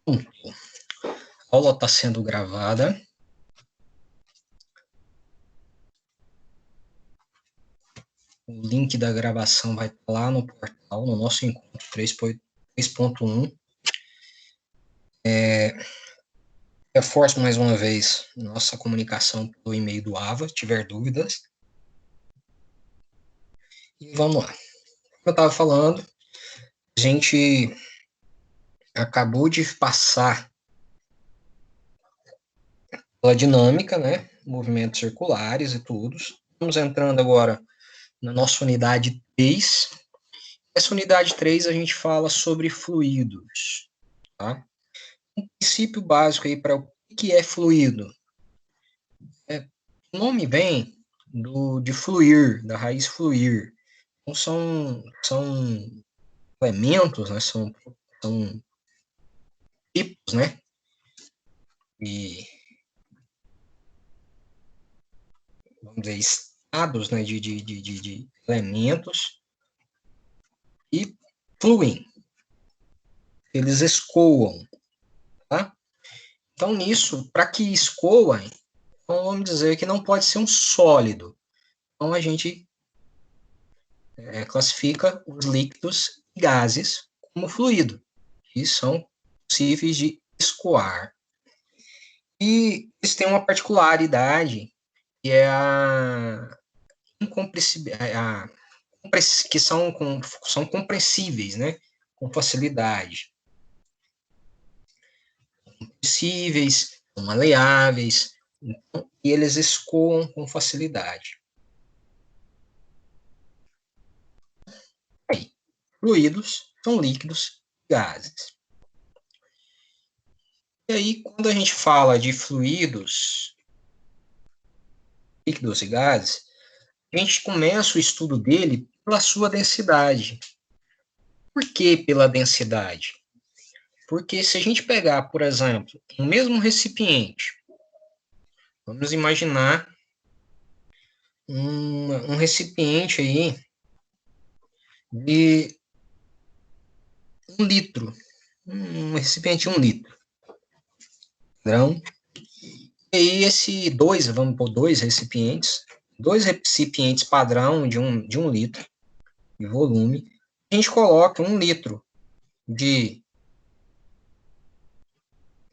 A aula está sendo gravada. O link da gravação vai estar lá no portal, no nosso encontro 3.1. Reforço mais uma vez nossa comunicação pelo e-mail do AVA, se tiver dúvidas. E vamos lá. Como eu estava falando, a gente acabou de passar pela dinâmica, né? Movimentos circulares e tudo. Estamos entrando agora na nossa unidade 3. Essa unidade 3 a gente fala sobre fluidos, tá? Um princípio básico aí para o que é fluido. O nome vem de fluir, da raiz fluir. Então, são elementos, né? São tipos, né? E, vamos dizer, estados, né? De elementos e fluem. Eles escoam, tá? Então, nisso, para que escoam, então vamos dizer que não pode ser um sólido. Então, a gente classifica os líquidos e gases como fluido, que são possíveis de escoar. E eles têm uma particularidade, que é que são compressíveis, né? Com facilidade. Compressíveis, são maleáveis, então, e eles escoam com facilidade. Aí, fluidos são líquidos e gases. E aí, quando a gente fala de fluidos, líquidos e gases, a gente começa o estudo dele pela sua densidade. Por que pela densidade? Porque se a gente pegar, por exemplo, o mesmo recipiente, vamos imaginar um recipiente aí de 1 litro, um recipiente de 1 litro, padrão. E aí vamos pôr dois recipientes padrão de um litro de volume, a gente coloca 1 litro de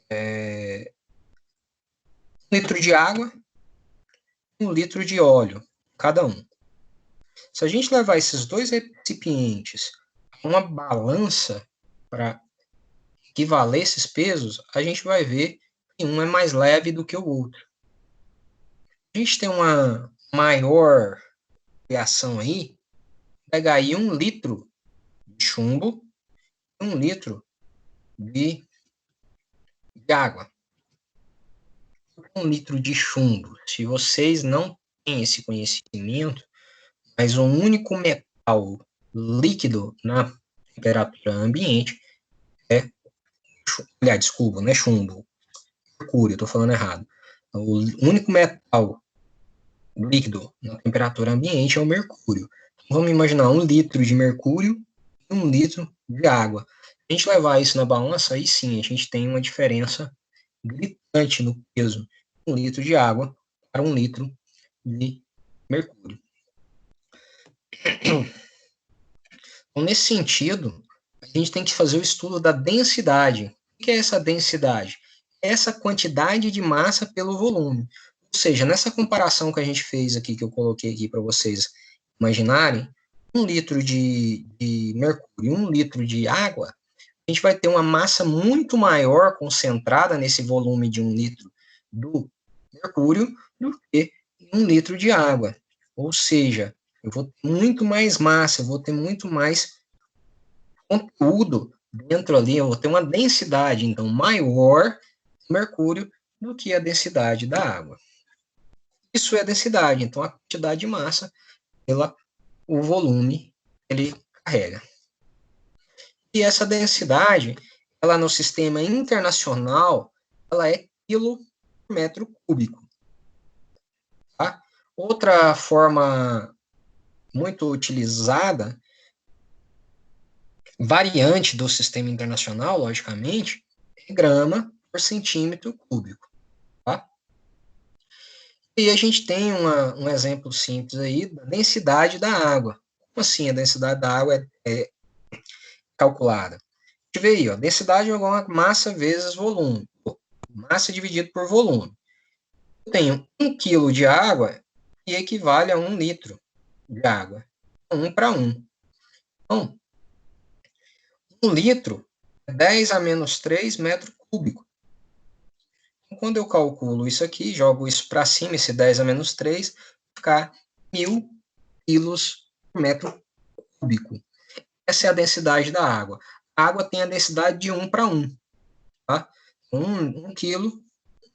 1 litro de água, 1 litro de óleo, cada um. Se a gente levar esses dois recipientes a uma balança para equivaler esses pesos, a gente vai ver que um é mais leve do que o outro. A gente tem uma maior reação aí, pega aí 1 litro de chumbo e 1 litro de água. 1 litro de chumbo. Se vocês não têm esse conhecimento, mas um único metal líquido na temperatura ambiente é, aliás, desculpa, não é chumbo, mercúrio, estou falando errado. O único metal líquido na temperatura ambiente é o mercúrio. Vamos imaginar 1 litro de mercúrio e 1 litro de água. Se a gente levar isso na balança, aí sim, a gente tem uma diferença gritante no peso de 1 litro de água para 1 litro de mercúrio. Então, nesse sentido, a gente tem que fazer o estudo da densidade. O que é essa densidade? É essa quantidade de massa pelo volume. Ou seja, nessa comparação que a gente fez aqui, que eu coloquei aqui para vocês imaginarem, 1 litro de mercúrio e 1 litro de água, a gente vai ter uma massa muito maior concentrada nesse volume de 1 litro do mercúrio do que 1 litro de água. Ou seja, eu vou ter muito mais massa, eu vou ter muito mais conteúdo dentro ali, eu vou ter uma densidade, então, maior do mercúrio do que a densidade da água. Isso é a densidade, então a quantidade de massa pela o volume ele carrega. E essa densidade, ela no sistema internacional, ela é quilo por metro cúbico. Tá? Outra forma muito utilizada, variante do sistema internacional, logicamente, grama por centímetro cúbico. Tá? E a gente tem um exemplo simples aí da densidade da água. Como assim a densidade da água é calculada? A gente vê aí, ó, densidade é igual a massa vezes volume. Massa dividido por volume. Eu tenho 1 quilo de água que equivale a 1 litro de água. 1 para 1. Então, 1 litro é 10 a menos 3 metros cúbicos. Então, quando eu calculo isso aqui, jogo isso para cima, esse 10 a menos 3, vai ficar 1.000 quilos por metro cúbico. Essa é a densidade da água. A água tem a densidade de 1 para 1. Tá? 1 quilo,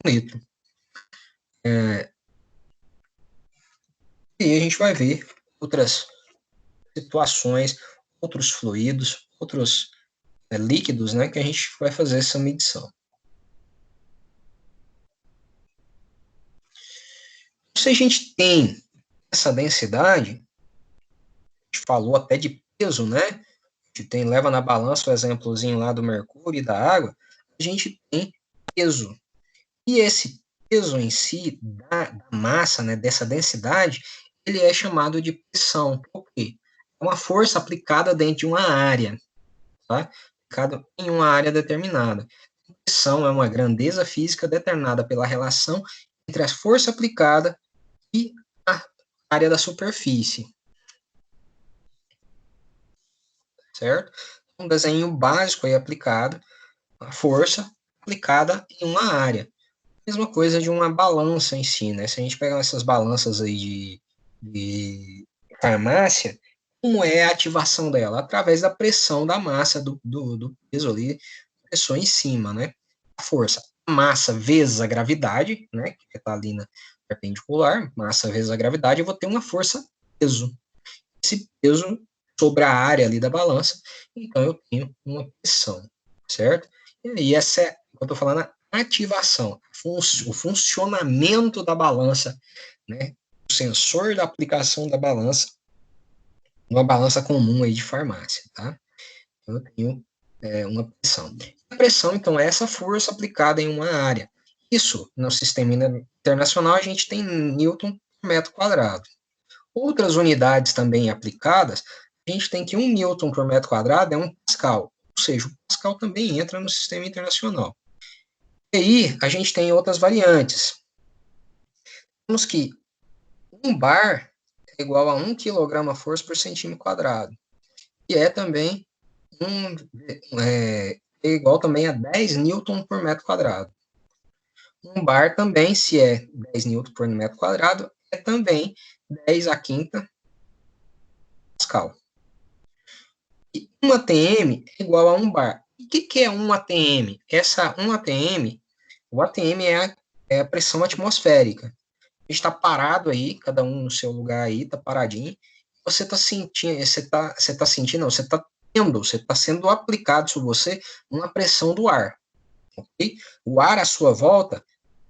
1 litro. E a gente vai ver outras situações, outros fluidos, outros líquidos, né, que a gente vai fazer essa medição. Se a gente tem essa densidade, a gente falou até de peso, né? A gente tem, leva na balança o exemplozinho lá do mercúrio e da água, a gente tem peso. E esse peso em si, da massa, né, dessa densidade, ele é chamado de pressão. Por quê? É uma força aplicada dentro de uma área, tá? Aplicada em uma área determinada. A pressão é uma grandeza física determinada pela relação entre a força aplicada e a área da superfície, certo? Um desenho básico aí aplicado, a força aplicada em uma área. Mesma coisa de uma balança em si, né? Se a gente pegar essas balanças aí de farmácia, como é a ativação dela? Através da pressão da massa do peso ali, pressão em cima, né? A força, massa vezes a gravidade, né? Que está ali na perpendicular, massa vezes a gravidade, eu vou ter uma força peso. Esse peso sobre a área ali da balança, então eu tenho uma pressão, certo? E aí essa é, eu estou falando, a ativação, o funcionamento da balança, né? O sensor da aplicação da balança, uma balança comum aí de farmácia, tá? Eu tenho uma pressão. A pressão, então, é essa força aplicada em uma área. Isso, no sistema internacional, a gente tem Newton por metro quadrado. Outras unidades também aplicadas, a gente tem que 1 Newton por metro quadrado é 1 Pascal, ou seja, o Pascal também entra no sistema internacional. E aí, a gente tem outras variantes. Temos que 1 bar é igual a 1 kg-força por centímetro quadrado. E é também é igual também a 10 Newton por metro quadrado. 1 bar também, se é 10 Newton por metro quadrado, é também 10 a quinta Pascal. E 1 atm é igual a 1 bar. E o que é 1 atm? Essa 1 atm, o atm é a pressão atmosférica. A gente está parado aí, cada um no seu lugar aí, está paradinho. Você está sentindo, você está tendo, você está sendo aplicado sobre você uma pressão do ar. Okay? O ar à sua volta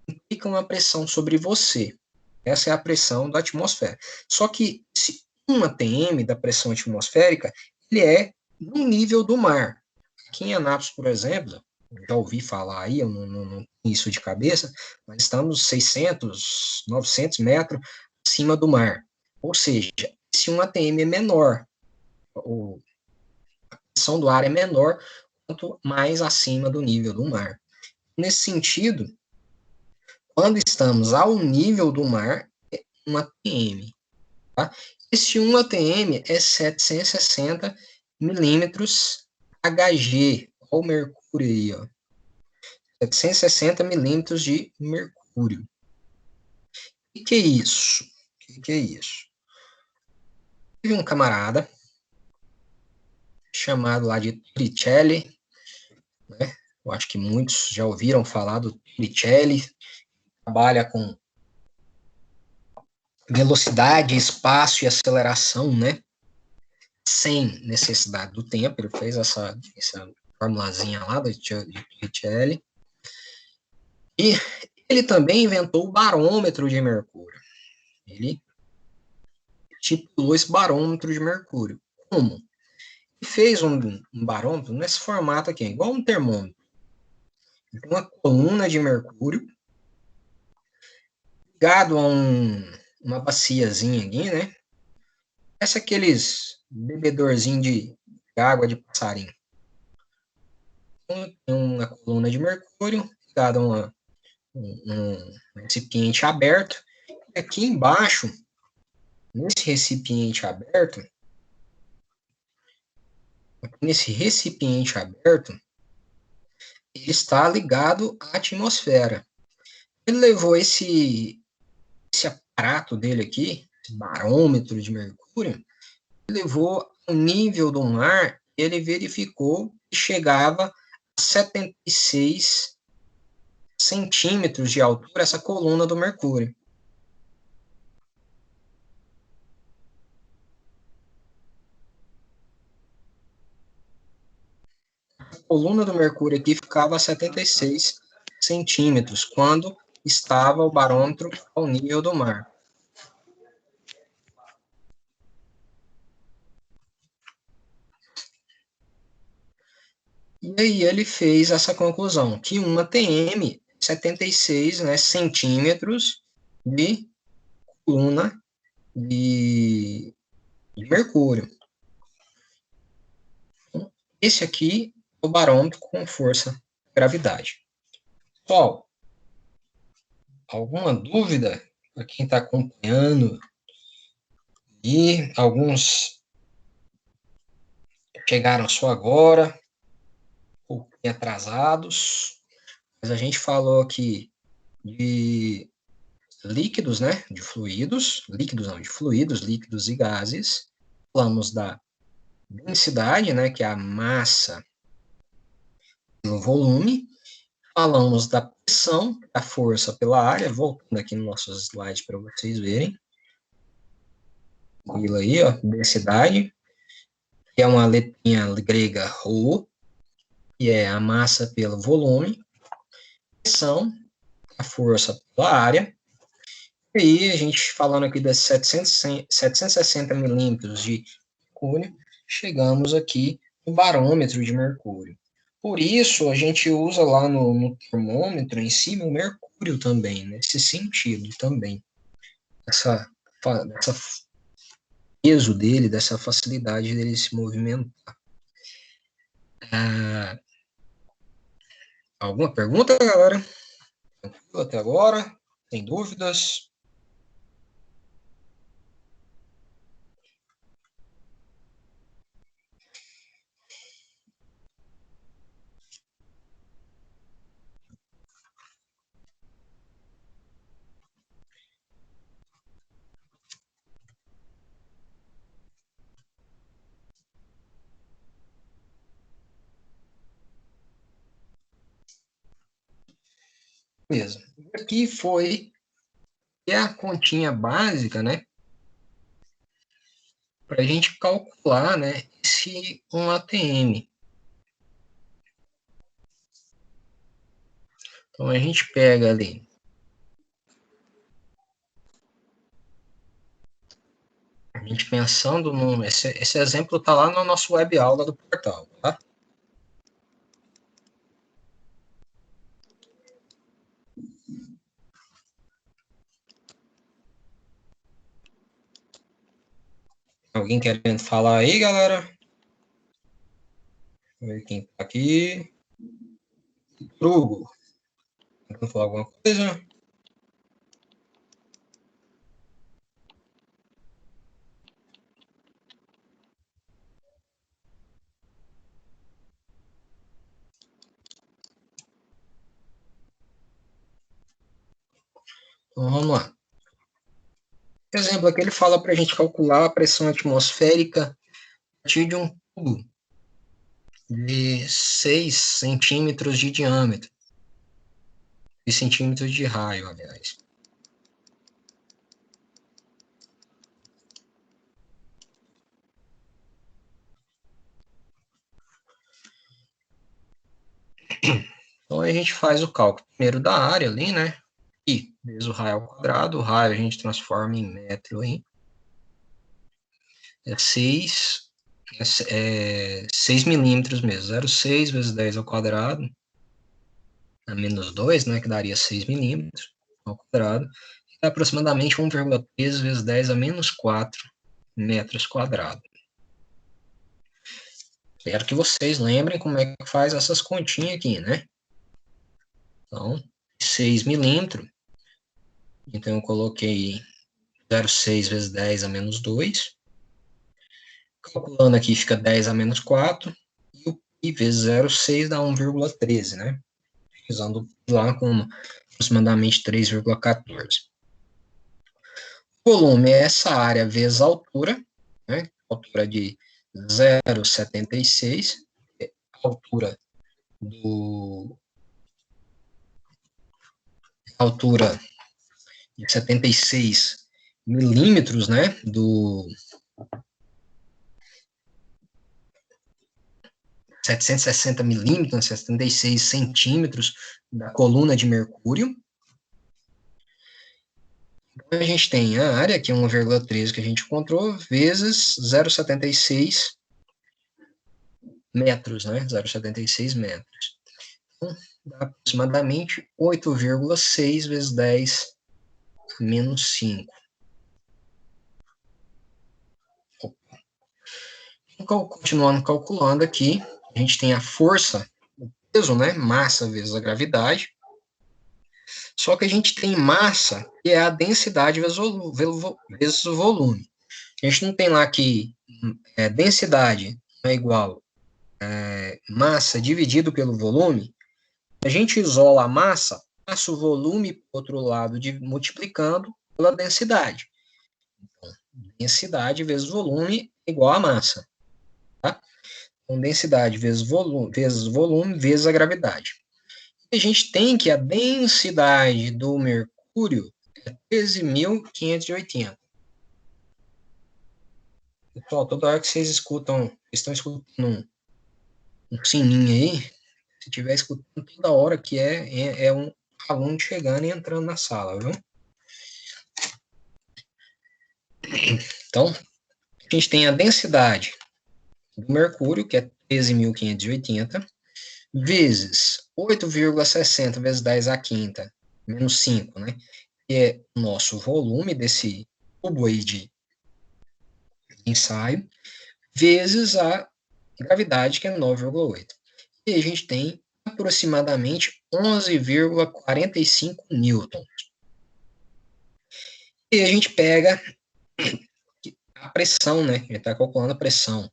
implica uma pressão sobre você. Essa é a pressão da atmosfera. Só que esse 1 atm da pressão atmosférica, ele é no nível do mar. Aqui em Anápolis, por exemplo, já ouvi falar aí, eu não tenho isso de cabeça, mas estamos 600, 900 metros acima do mar. Ou seja, esse 1 atm é menor, a pressão do ar é menor quanto mais acima do nível do mar. Nesse sentido, quando estamos ao nível do mar, é 1 atm. Tá? Esse 1 atm é 760 milímetros Hg, olha o mercúrio aí, ó. 760 milímetros de mercúrio. O que é isso? O que é isso? Teve um camarada chamado lá de Torricelli, né? Eu acho que muitos já ouviram falar do Torricelli, trabalha com velocidade, espaço e aceleração, né? Sem necessidade do tempo. Ele fez essa formulazinha lá do Torricelli. E ele também inventou o barômetro de mercúrio. Ele titulou esse barômetro de mercúrio. Como? Ele fez um barômetro nesse formato aqui, igual um termômetro. Tem uma coluna de mercúrio ligado a uma baciazinha aqui, né? Essa é aqueles bebedorzinho de água de passarinho. Então, tem uma coluna de mercúrio ligada a um recipiente aberto. E aqui embaixo, nesse recipiente aberto, ele está ligado à atmosfera. Ele levou esse aparato dele aqui, esse barômetro de mercúrio, levou o nível do mar, ele verificou que chegava a 76 centímetros de altura essa coluna do mercúrio. A coluna do mercúrio aqui ficava a 76 centímetros, quando estava o barômetro ao nível do mar. E aí ele fez essa conclusão, que uma TM, 76, né, centímetros de coluna de mercúrio. Esse aqui é o barômetro com força gravidade. Pessoal, alguma dúvida para quem está acompanhando? E alguns chegaram só agora, um pouquinho atrasados, mas a gente falou aqui de líquidos, né? De fluidos, líquidos não, de fluidos, líquidos e gases. Falamos da densidade, né? Que é a massa no volume. Falamos da pressão, a força pela área, voltando aqui no nosso slide para vocês verem. Aquilo aí, ó, densidade, que é uma letrinha grega ρ, que é a massa pelo volume, pressão, a força pela área. E aí, a gente falando aqui das 760 milímetros de mercúrio, chegamos aqui no barômetro de mercúrio. Por isso, a gente usa lá no termômetro em si o mercúrio também, nesse sentido também. Essa peso dele, dessa facilidade dele se movimentar. Alguma pergunta, galera? Tranquilo até agora? Tem dúvidas? Beleza. Aqui foi a continha básica, né? Para a gente calcular, né, esse 1 ATM. Então, a gente pega ali. A gente pensando no... Esse exemplo está lá no nosso web aula do portal, tá? Alguém querendo falar aí, galera? Vamos ver quem tá aqui. Trugo. Querendo falar alguma coisa? Então, vamos lá. Por exemplo, aqui ele fala para a gente calcular a pressão atmosférica a partir de um tubo de 6 centímetros de diâmetro. 6 centímetros de raio, aliás. Então, a gente faz o cálculo primeiro da área ali, né? E vezes o raio ao quadrado. O raio a gente transforma em metro aí. É 6 milímetros mesmo. 0,6 vezes 10 ao quadrado. a menos 2, né, que daria 6 milímetros ao quadrado, é aproximadamente 1,3 vezes 10 a menos 4 metros quadrados. Espero que vocês lembrem como é que faz essas continhas aqui, né? Então, 6 milímetros. Então, eu coloquei 0,6 vezes 10 a menos 2. Calculando aqui, fica 10 a menos 4. E o pi vezes 0,6 dá 1,13, né? Usando lá com aproximadamente 3,14. O volume é essa área vezes a altura, né? Altura de 0,76. Altura de 76 milímetros, né, 760 milímetros, 76 centímetros da coluna de mercúrio. Então, a gente tem a área, que é 1,13 que a gente encontrou, vezes 0,76 metros, né, 0,76 metros. Então, dá aproximadamente 8,6 vezes 10 menos 5. Continuando calculando aqui, a gente tem a força, o peso, né, massa vezes a gravidade, só que a gente tem massa, que é a densidade vezes o volume. A gente não tem lá que densidade é igual massa dividido pelo volume. A gente isola a massa, passa o volume para o outro lado, multiplicando pela densidade. Então, densidade vezes volume é igual a massa. Tá? Então, densidade vezes volume vezes a gravidade. A gente tem que a densidade do mercúrio é 13.580. Pessoal, toda hora que vocês estão escutando um sininho aí, se estiver escutando toda hora que é um aluno chegando e entrando na sala, viu? Então, a gente tem a densidade do mercúrio, que é 13.580, vezes 8,60 vezes 10 a quinta, menos 5, né? Que é o nosso volume desse tubo aí de ensaio, vezes a gravidade, que é 9,8. E a gente tem aproximadamente 11,45 newtons. E a gente pega a pressão, né? A gente está calculando a pressão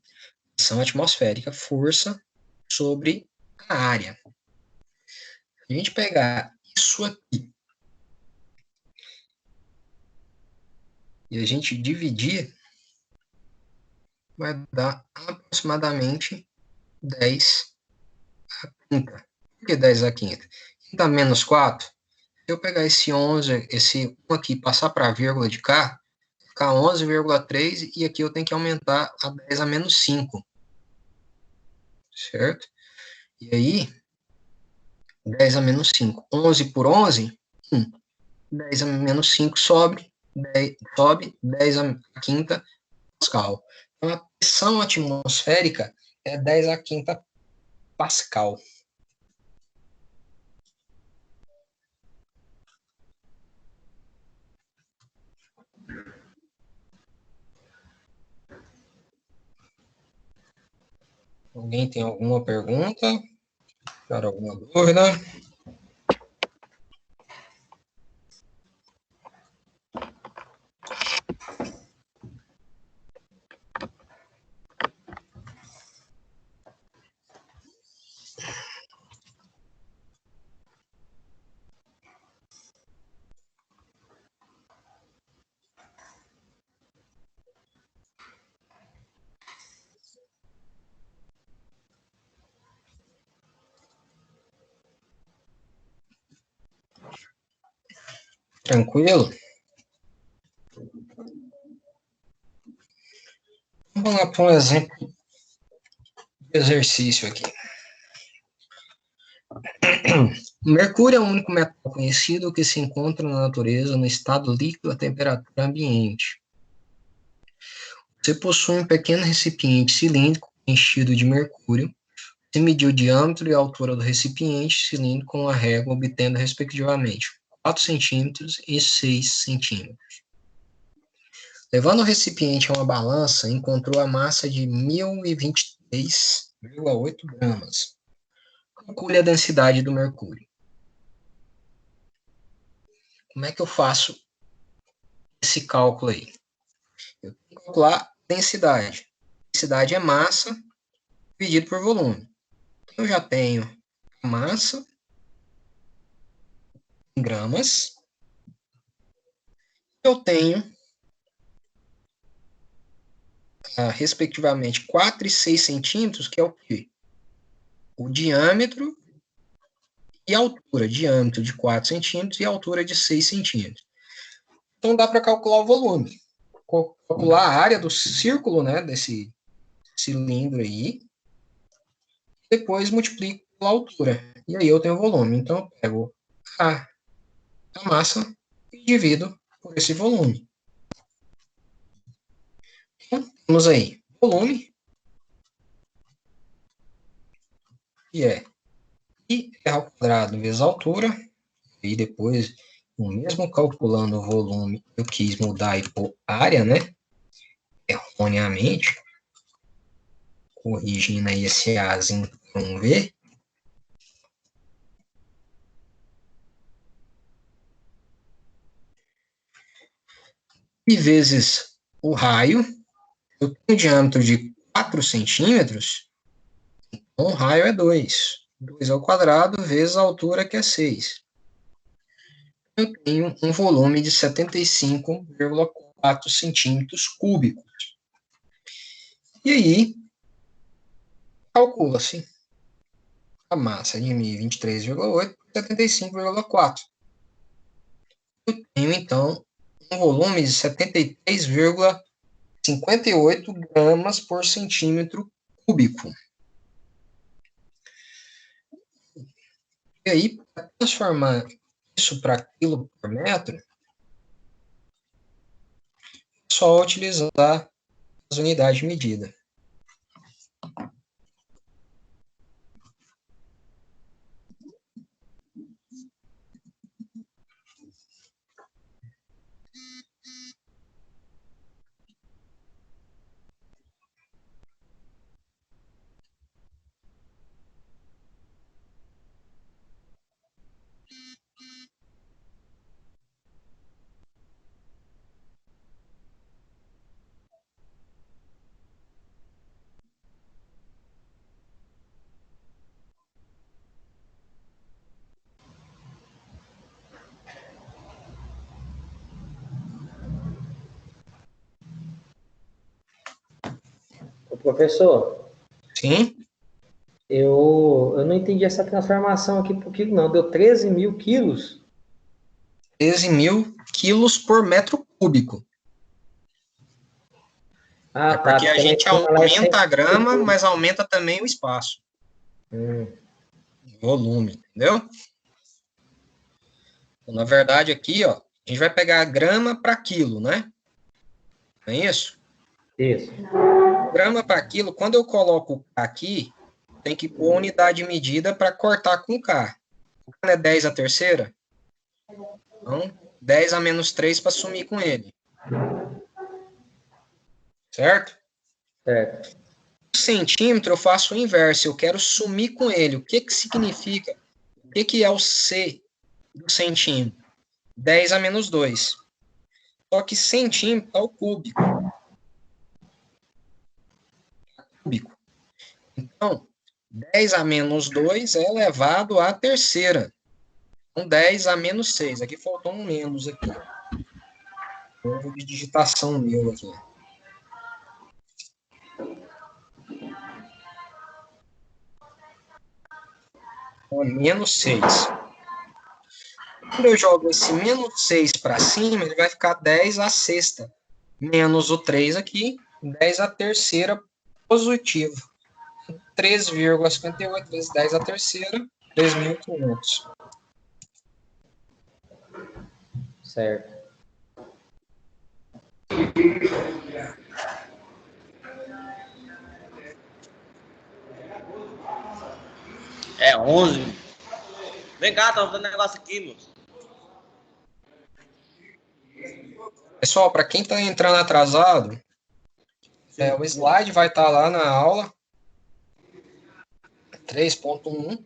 atmosférica, força sobre a área. Se a gente pegar isso aqui e a gente dividir, vai dar aproximadamente 10 a quinta. Por que 10 a quinta? Quinta menos 4, se eu pegar esse 11, esse 1 aqui, passar para a vírgula de cá, ficar 11,3, e aqui eu tenho que aumentar a 10 a menos 5. Certo? E aí, 10 a menos 5. 11 por 11, 1. 10 a menos 5 sobe 10 a quinta Pascal. Então, a pressão atmosférica é 10 a quinta Pascal. Alguém tem alguma pergunta? Alguma dúvida? Tranquilo? Vamos lá para um exemplo de exercício aqui. O mercúrio é o único metal conhecido que se encontra na natureza no estado líquido a temperatura ambiente. Você possui um pequeno recipiente cilíndrico enchido de mercúrio, Se medir o diâmetro e a altura do recipiente cilíndrico com a régua, obtendo, respectivamente, 4 centímetros e 6 centímetros. Levando o recipiente a uma balança, encontrou a massa de 1.023,8 gramas. Calcule a densidade do mercúrio. Como é que eu faço esse cálculo aí? Eu tenho que calcular a densidade. A densidade é massa dividido por volume. Eu já tenho a massa em gramas. Eu tenho, respectivamente, 4 e 6 centímetros, que é o quê? O diâmetro e a altura. Diâmetro de 4 centímetros e altura de 6 centímetros. Então, dá para calcular o volume. Calcular a área do círculo, né, desse cilindro aí. Depois multiplico pela altura. E aí eu tenho o volume. Então, eu pego a massa e divido por esse volume. Então, temos aí volume, que é I ao quadrado vezes a altura. E depois, mesmo calculando o volume, eu quis mudar e pôr área, né? Erroneamente. Corrigindo aí esse Azinho para um V. E vezes o raio, eu tenho um diâmetro de 4 centímetros, então o raio é 2. 2 ao quadrado vezes a altura, que é 6. Eu tenho um volume de 75,4 centímetros cúbicos. E aí, calcula-se a massa de 1.023,8 por 75,4. Eu tenho, então, um volume de 73,58 gramas por centímetro cúbico. E aí, para transformar isso para quilo por metro, é só utilizar as unidades de medida. Professor, Sim? eu não entendi essa transformação aqui por quilo, não. Deu 13.000 quilos? 13.000 quilos por metro cúbico. Ah, É tá, porque a porque na gente escala lá é aumenta a centímetro grama, cúbico. mas aumenta também o espaço. Volume, entendeu? Então, na verdade, aqui, ó, a gente vai pegar a grama para quilo, né? Não é isso? Isso. Grama para quilo, quando eu coloco o K aqui, tem que pôr a unidade de medida para cortar com o K. O K não é 10 a terceira? Então, 10 a menos 3 para sumir com ele. Certo? Certo. O centímetro eu faço o inverso, eu quero sumir com ele. O que significa? O que é o C do centímetro? 10 a menos 2. Só que centímetro é o cúbico. Então, 10 a menos 2 é elevado à terceira. Então, 10 a menos 6. Aqui faltou um menos aqui. Erro de digitação meu aqui. Então, menos 6. Quando eu jogo esse menos 6 para cima, ele vai ficar 10 a sexta. Menos o 3 aqui, 10 a terceira positivo. 3,58 vezes 10 a terceira, 3.500. Certo. É 11. Vem cá, tô fazendo um negócio aqui, moço. Pessoal, para quem está entrando atrasado, o slide vai estar lá na aula 3.1.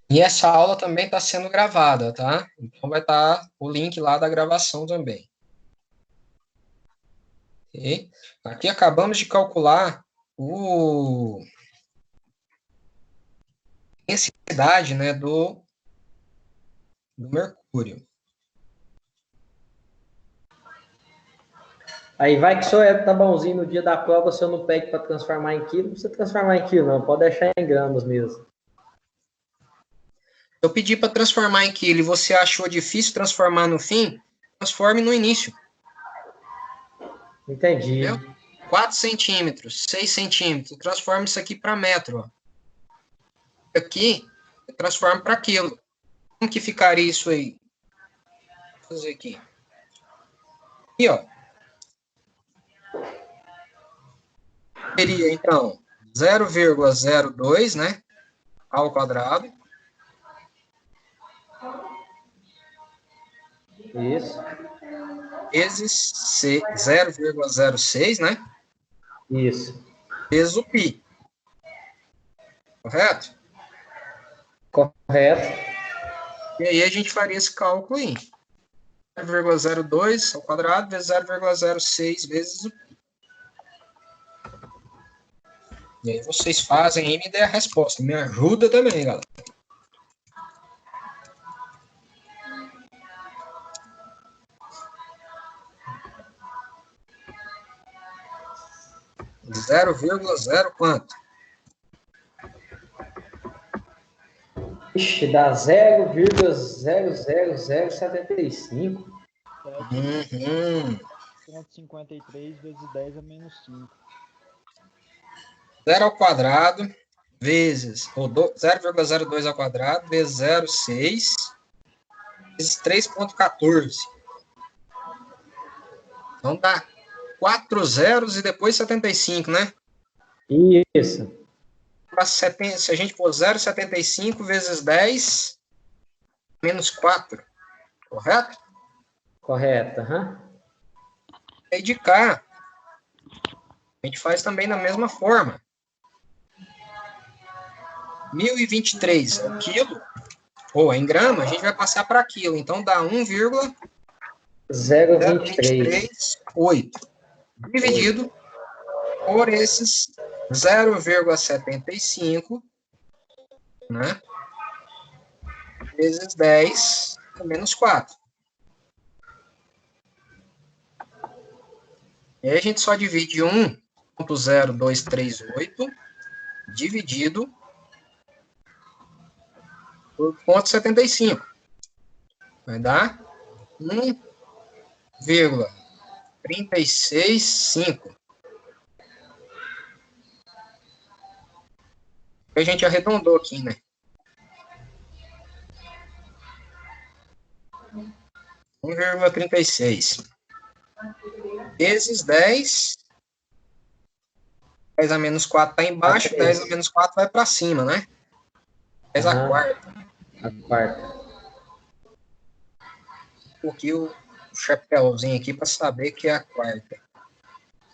E essa aula também está sendo gravada, tá? Então vai estar o link lá da gravação também. Okay? Aqui acabamos de calcular a densidade, né, do mercúrio. Aí vai que só tá bonzinho no dia da prova, você não pede para transformar em quilo, não precisa transformar em quilo, não, pode deixar em gramas mesmo. Eu pedi para transformar em quilo e você achou difícil transformar no fim, transforme no início. Entendi. Entendeu? 4 centímetros, 6 centímetros, transforma isso aqui para metro. Ó. Aqui, eu transformo para quilo. Como que ficaria isso aí? Vou fazer aqui. Aqui, ó. Seria, então, 0,02, né? Ao quadrado. Isso. Vezes 0,06, né? Isso. Vezes o π. Correto? Correto. E aí a gente faria esse cálculo aí. 0,02 ao quadrado vezes 0,06 vezes o π. E aí vocês fazem aí e me dê a resposta. Me ajuda também, galera. Zero vírgula zero quanto? Ixi, dá 0,00075. Uhum. 153 vezes 10 a menos 5. 0 ao quadrado vezes 0,02 ao quadrado vezes 0,6 vezes 3,14. Então dá 4 zeros e depois 75, né? Isso. Se a gente pôr 0,75 vezes 10 menos 4, correto? Correto. Uhum. E de cá, a gente faz também da mesma forma. 1023 é o quilo, ou em grama, a gente vai passar para quilo. Então dá 1,0238 dividido por esses 0,75, né? Vezes 10 menos 4. E aí a gente só divide 1,0238 dividido por 0,75. Vai dar 1,365. A gente arredondou aqui, né? 1,36. Vezes 10. 10 a menos 4 está embaixo, 10 a menos 4 vai para cima, né? 10 a quarta. A quarta. Coloquei o chapéuzinho aqui para saber que é a quarta.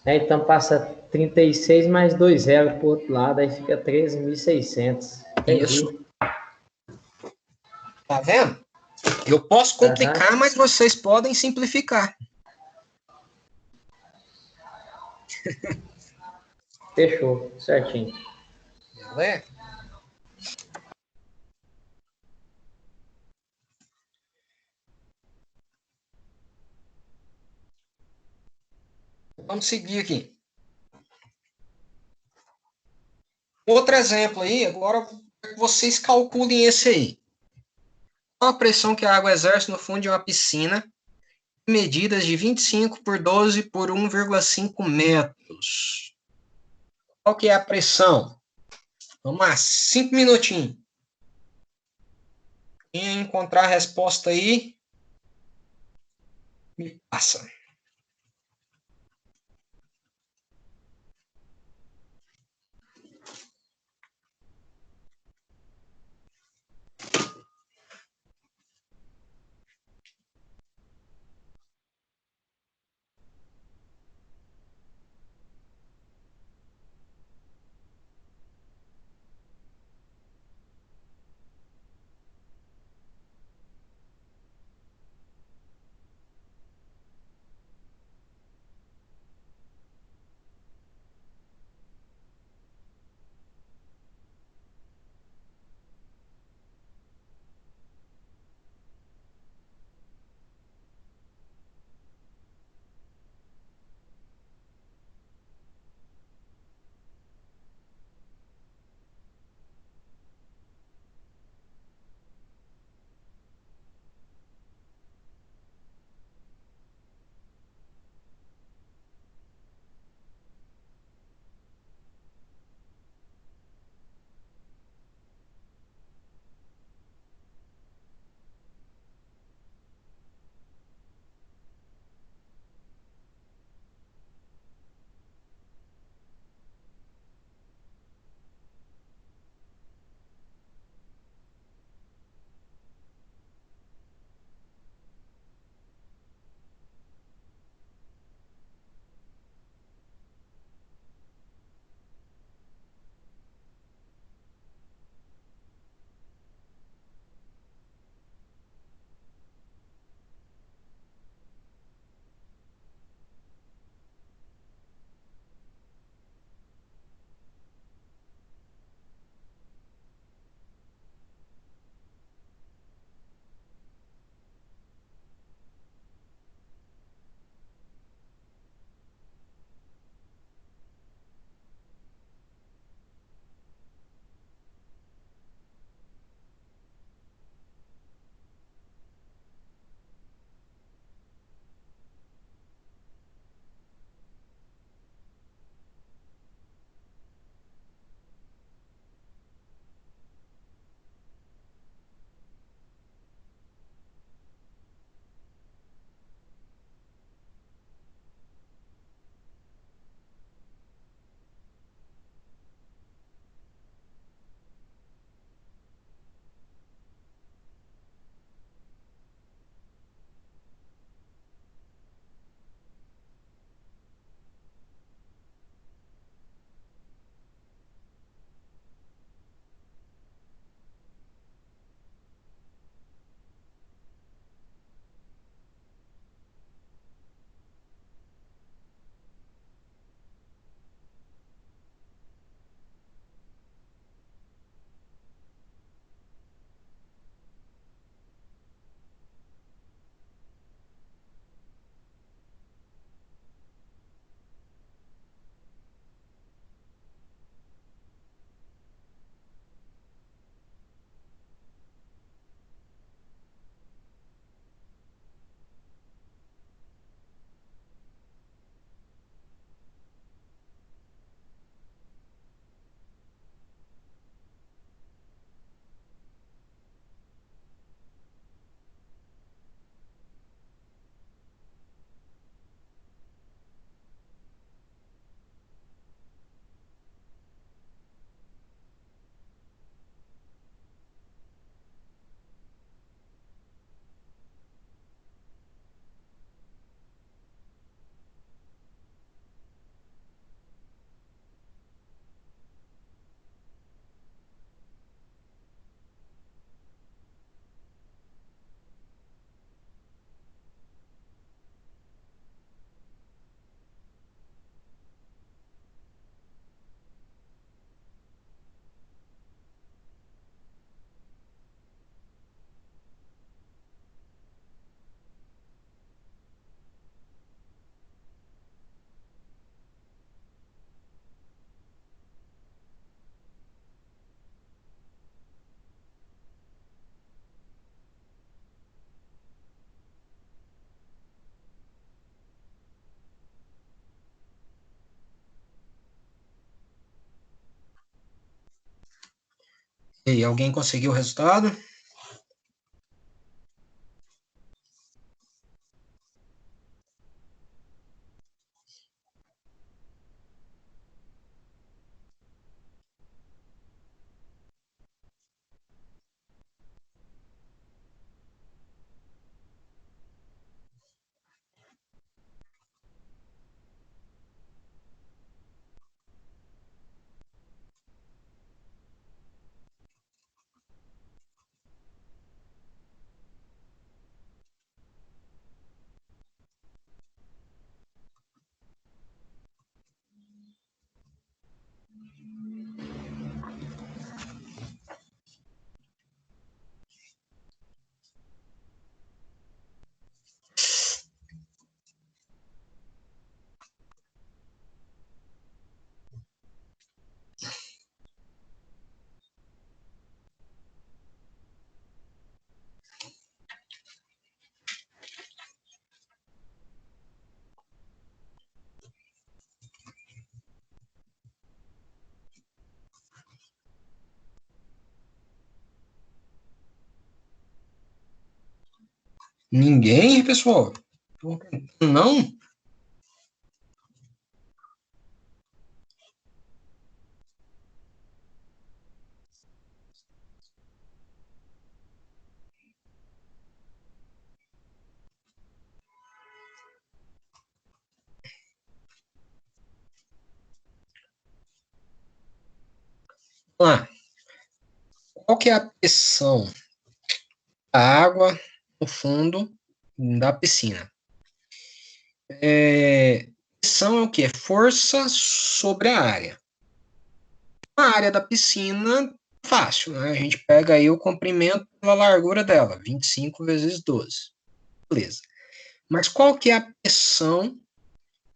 Então passa 36 mais 2 zeros para o outro lado, aí fica 13.600. Isso. Tá vendo? Eu posso complicar, mas vocês podem simplificar. Fechou, certinho. Beleza? Vamos seguir aqui. Outro exemplo aí, agora vocês calculem esse aí. A pressão que a água exerce no fundo de uma piscina, medidas de 25 por 12 por 1,5 metros. Qual que é a pressão? Vamos lá, 5 minutinhos. Quem encontrar a resposta aí, me passa. E aí, alguém conseguiu o resultado? Ninguém, pessoal? Não? Ah, qual que é a pressão da água no fundo da piscina? Pressão é o quê? É força sobre a área. A área da piscina, fácil, né? A gente pega aí o comprimento pela largura dela, 25 vezes 12. Beleza. Mas qual que é a pressão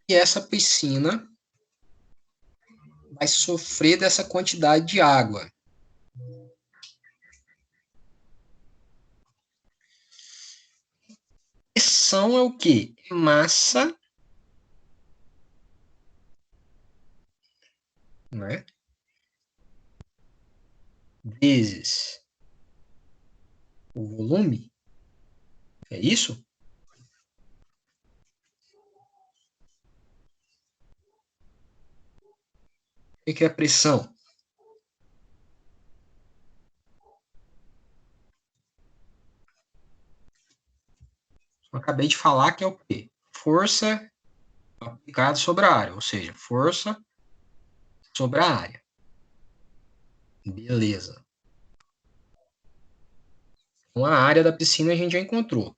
que essa piscina vai sofrer dessa quantidade de água? Pressão é o quê? É massa, né? Vezes o volume. É isso? O que é a pressão? Eu acabei de falar que é o quê? Força aplicada sobre a área, ou seja, força sobre a área. Beleza. Então, a área da piscina a gente já encontrou.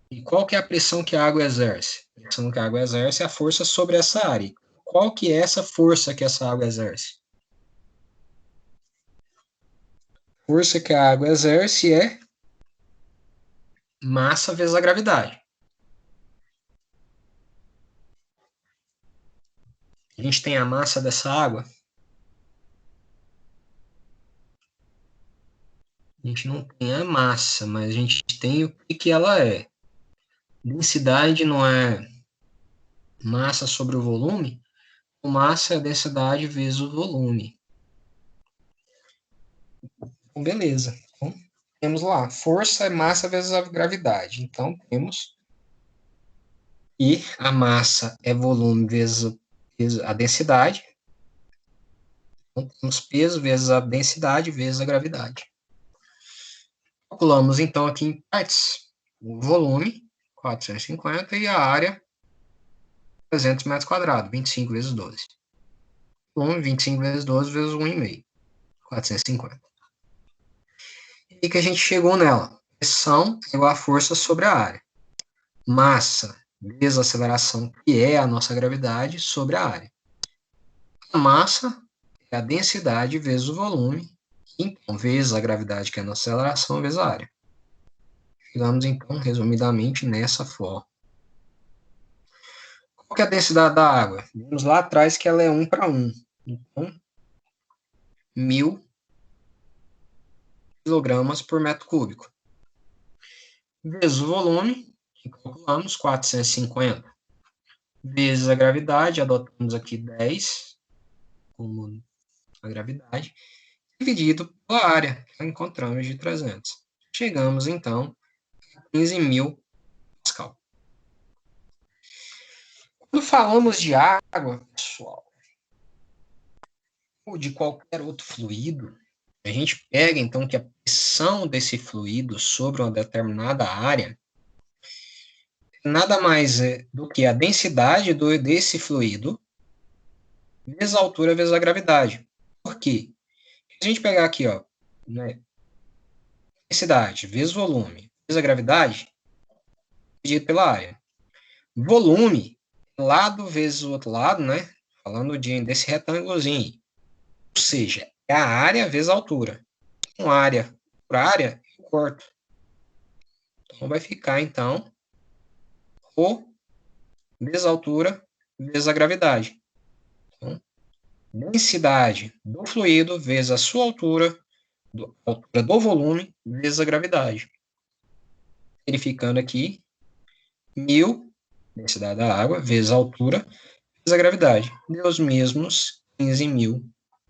E qual que é a pressão que a água exerce? A pressão que a água exerce é a força sobre essa área. Qual que é essa força que essa água exerce? A força que a água exerce é massa vezes a gravidade. A gente tem a massa dessa água. A gente não tem a massa, mas a gente tem o que ela é. Densidade não é massa sobre o volume? O massa é a densidade vezes o volume. Então, beleza. Então, temos lá, força é massa vezes a gravidade. Então, temos que a massa é volume vezes a densidade. Então, temos peso vezes a densidade vezes a gravidade. Calculamos, então, aqui em partes. O volume, 450, e a área, 300 metros quadrados, 25 vezes 12. Volume, 25 vezes 12 vezes 1,5, 450. E que a gente chegou nela? Pressão igual a força sobre a área. Massa vezes a aceleração, que é a nossa gravidade, sobre a área. A massa é a densidade vezes o volume, então, vezes a gravidade, que é a nossa aceleração, vezes a área. Chegamos, então, resumidamente, nessa forma. Qual que é a densidade da água? Vimos lá atrás que ela é 1 para 1. Então, 1.000 kg por metro cúbico. Vezes o volume, que calculamos, 450. Vezes a gravidade, adotamos aqui 10 como a gravidade, dividido pela área que encontramos de 300. Chegamos, então, a 15.000 Pascal. Quando falamos de água, pessoal, ou de qualquer outro fluido, a gente pega, então, que a pressão desse fluido sobre uma determinada área nada mais é do que a densidade desse fluido vezes a altura vezes a gravidade. Por quê? Se a gente pegar aqui, ó, né, densidade vezes volume vezes a gravidade, dividido pela área. Volume, lado vezes o outro lado, né? Falando desse retângulozinho. Ou seja, é a área vezes a altura. Com área por área, eu corto. Então, vai ficar, então, Rho vezes a altura vezes a gravidade. Então, densidade do fluido vezes a sua altura, a altura do volume vezes a gravidade. Verificando aqui, 1.000, densidade da água, vezes a altura, vezes a gravidade. Deu os mesmos 15.000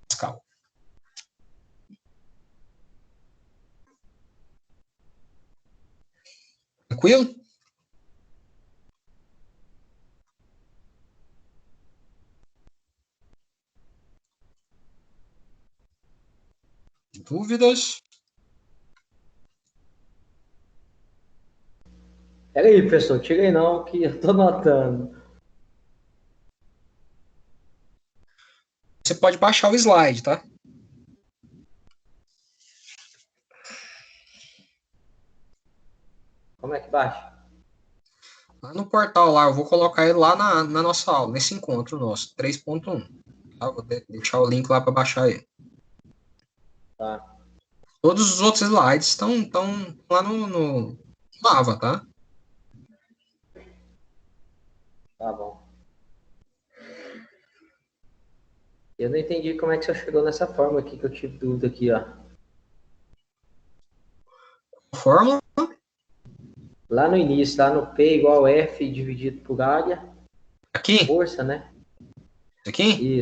Pascal. Tranquilo? Dúvidas? Pera aí, professor, tira aí não, que eu tô notando. Você pode baixar o slide, tá? Como é que baixa? Lá no portal, lá, eu vou colocar ele lá na nossa aula, nesse encontro nosso, 3.1. Tá? Vou deixar o link lá para baixar ele. Tá, Todos os outros slides estão lá no Ava, tá? tá bom. Eu não entendi como é que você chegou nessa forma aqui, que eu tive dúvida aqui, ó. Fórmula, Lá no início, lá no P igual F dividido por área, aqui, força, né? aqui,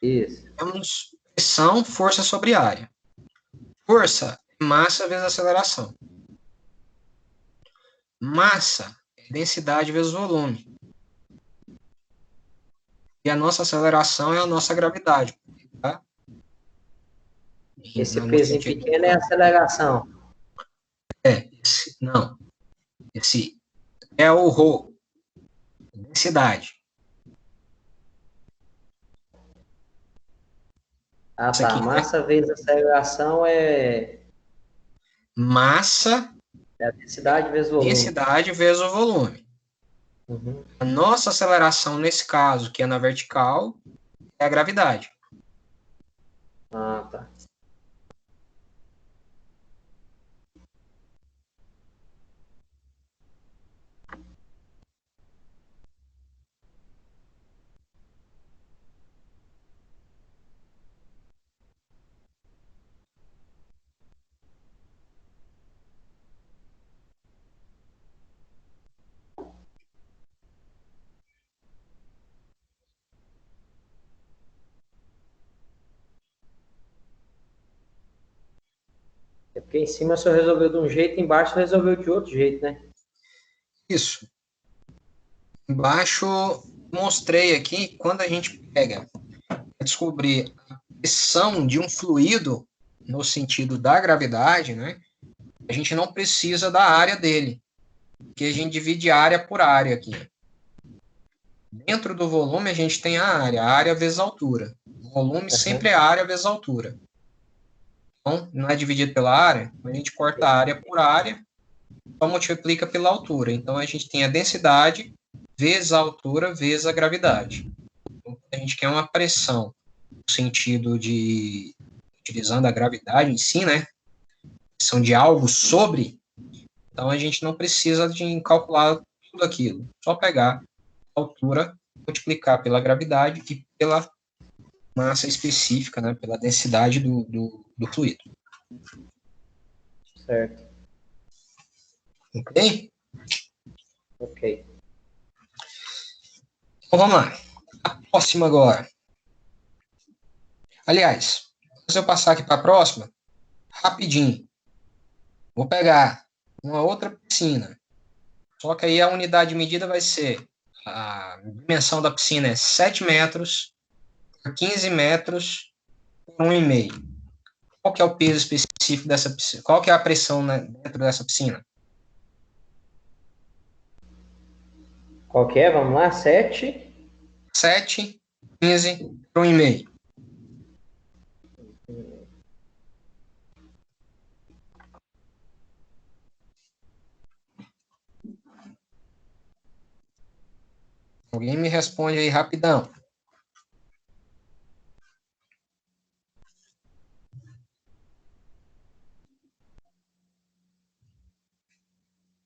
Isso. temos pressão, força sobre área. Força é massa vezes aceleração. Massa é densidade vezes volume. E a nossa aceleração é a nossa gravidade. Tá? Esse No pezinho sentido, pequeno é a aceleração. não. Esse é o Rho, densidade. Ah, Isso tá. aqui, né? Massa vezes aceleração é Massa, a densidade vezes volume. densidade vezes o volume. Uhum. A nossa aceleração, nesse caso, que é na vertical, é a gravidade. Ah, tá. É porque em cima só resolveu de um jeito, embaixo resolveu de outro jeito, né? Isso. Embaixo, mostrei aqui, quando a gente pega para descobrir a pressão de um fluido, no sentido da gravidade, né? A gente não precisa da área dele, porque a gente divide área por área aqui. Dentro do volume, a gente tem a área vezes a altura. O volume sempre é área vezes a altura. Então, não é dividido pela área, a gente corta a área por área, só multiplica pela altura. Então, a gente tem a densidade vezes a altura vezes a gravidade. Então, a gente quer uma pressão no sentido de, utilizando a gravidade em si, né? Pressão de algo sobre, então a gente não precisa de calcular tudo aquilo. Só pegar a altura, multiplicar pela gravidade e pela massa específica, né? Pela densidade do fluido. Certo. Ok? Ok. Então vamos lá. A próxima agora. Aliás, se eu passar aqui para a próxima, rapidinho. Vou pegar uma outra piscina. Só que aí a unidade de medida vai ser, a dimensão da piscina é 7 metros por 15 metros por 1,5. Qual que é o peso específico dessa piscina? Qual que é a pressão, né, dentro dessa piscina? Qual que é? Vamos lá, 7. 7, 15 por 1,5. Alguém me responde aí rapidão.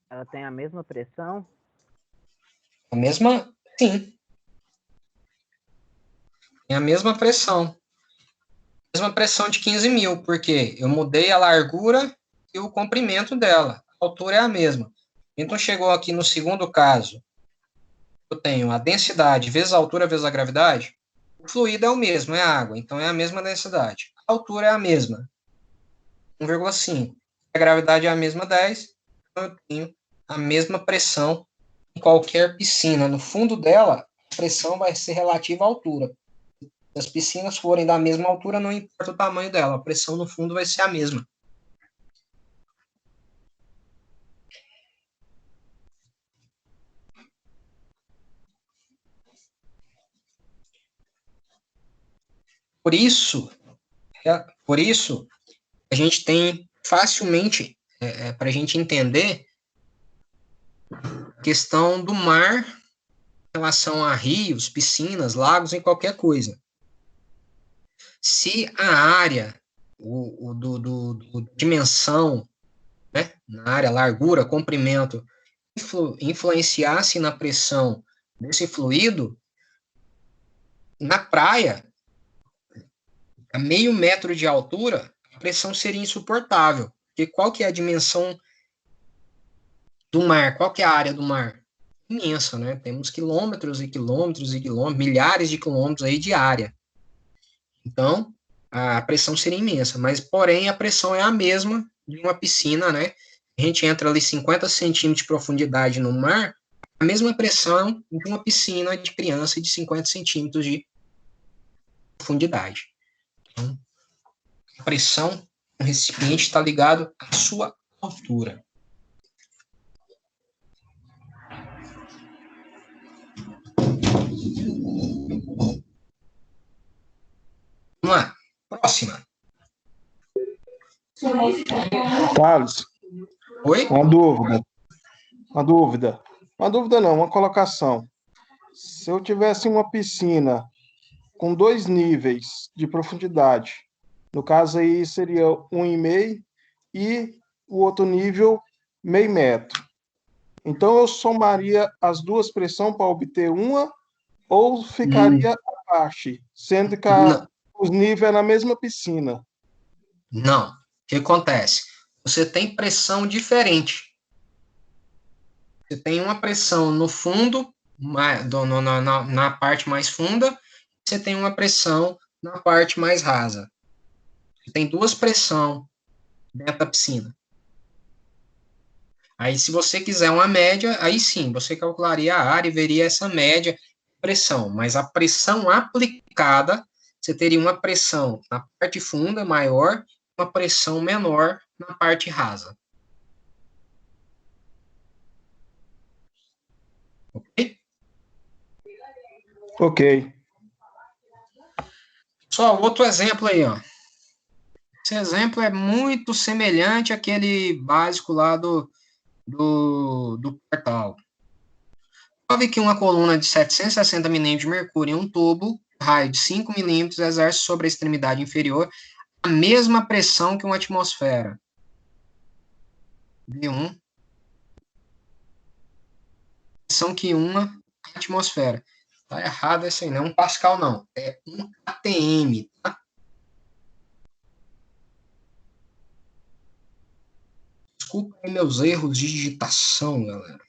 Ela tem a mesma pressão? A mesma, sim. Tem a mesma pressão. Mesma pressão de 15 mil, porque eu mudei a largura e o comprimento dela. A altura é a mesma. Então, chegou aqui no segundo caso, eu tenho a densidade vezes a altura vezes a gravidade. O fluido é o mesmo, é água, então é a mesma densidade. A altura é a mesma, 1,5. A gravidade é a mesma, 10. Então, eu tenho a mesma pressão em qualquer piscina. No fundo dela, a pressão vai ser relativa à altura. Se as piscinas forem da mesma altura, não importa o tamanho dela, a pressão no fundo vai ser a mesma. Por isso, a gente tem facilmente, para a gente entender, a questão do mar em relação a rios, piscinas, lagos, em qualquer coisa. Se a área, dimensão, né, na área, largura, comprimento, influenciasse na pressão desse fluido, na praia, a meio metro de altura, a pressão seria insuportável. Porque qual que é a dimensão do mar? Qual que é a área do mar? Imensa, né? Temos quilômetros e quilômetros e quilômetros, milhares de quilômetros aí de área. Então, a pressão seria imensa, mas, porém, a pressão é a mesma de uma piscina, né? A gente entra ali 50 centímetros de profundidade no mar, a mesma pressão de uma piscina de criança de 50 centímetros de profundidade. Então, a pressão no recipiente está ligado à sua altura. Vamos lá, próxima. Thales, Oi? uma dúvida. Uma dúvida. Uma dúvida não, uma colocação. Se eu tivesse uma piscina com 2 níveis de profundidade, no caso aí seria 1,5 e o outro nível meio metro. Então eu somaria as duas pressões para obter uma ou ficaria à parte, sendo que Não, os níveis é na mesma piscina. não. O que acontece? Você tem pressão diferente. Você tem uma pressão no fundo, na parte mais funda, você tem uma pressão na parte mais rasa. Você tem duas pressões dentro da piscina. Aí, se você quiser uma média, aí sim, você calcularia a área e veria essa média de pressão. Mas a pressão aplicada, você teria uma pressão na parte funda maior, uma pressão menor na parte rasa. Ok? Ok. Só outro exemplo aí, ó. Esse exemplo é muito semelhante àquele básico lá do portal. Prove que uma coluna de 760 milímetros de mercúrio em um tubo, raio de 5 milímetros, exerce sobre a extremidade inferior a mesma pressão que uma atmosfera. V1. Pressão que uma atmosfera. Tá errado esse aí, não é um Pascal, não. É um ATM, tá? Desculpa aí meus erros de digitação, galera.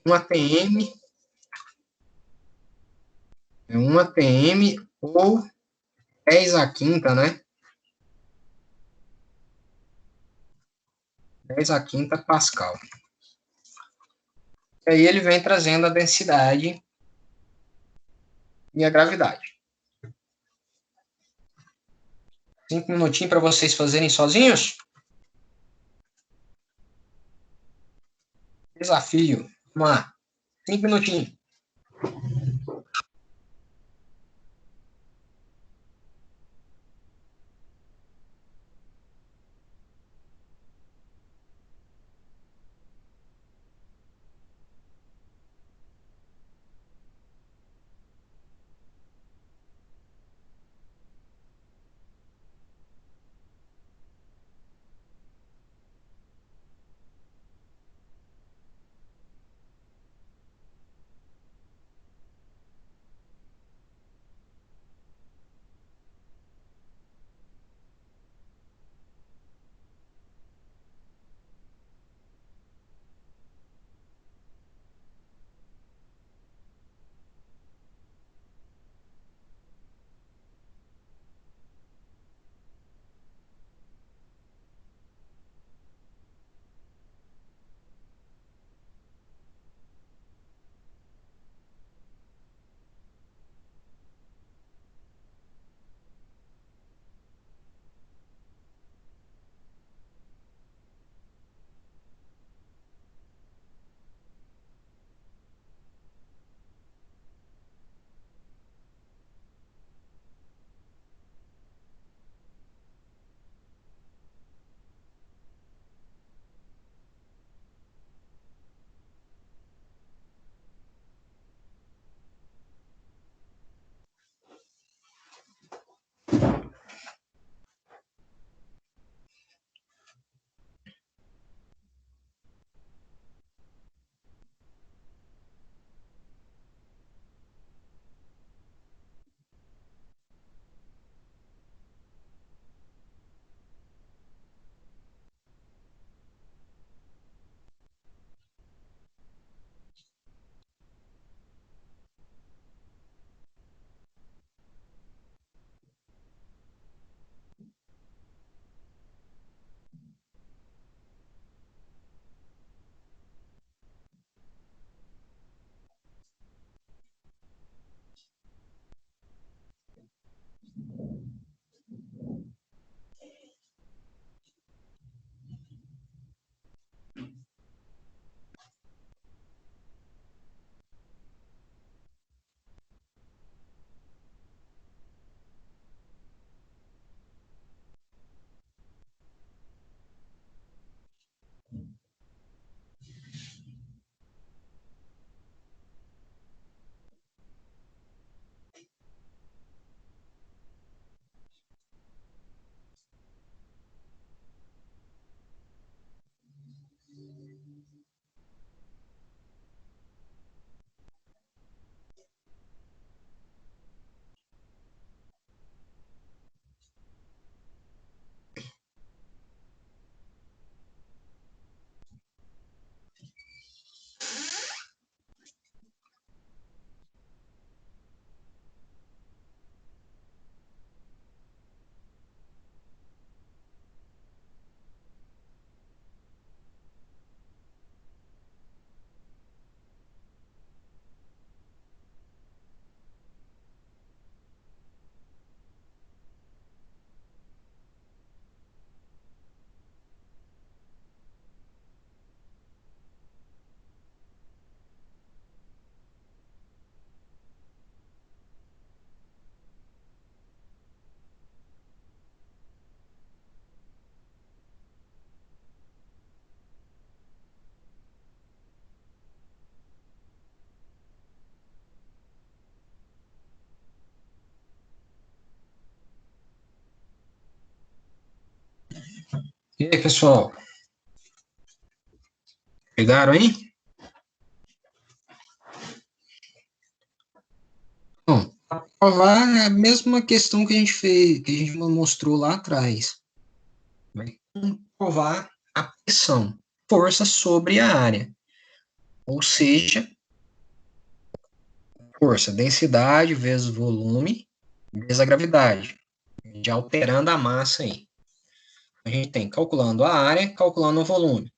1 atm, 1 atm ou 10 à quinta, né? 10 à quinta Pascal. E aí ele vem trazendo a densidade e a gravidade. 5 minutinhos para vocês fazerem sozinhos? Desafio. Vamos lá. 5 minutinhos. E aí, pessoal? Pegaram aí? Bom, para provar é a mesma questão que a gente fez, que a gente mostrou lá atrás. Vai provar a pressão, força sobre a área. Ou seja, força, densidade vezes volume vezes a gravidade. De alterando a massa aí. A gente tem calculando a área, calculando o volume.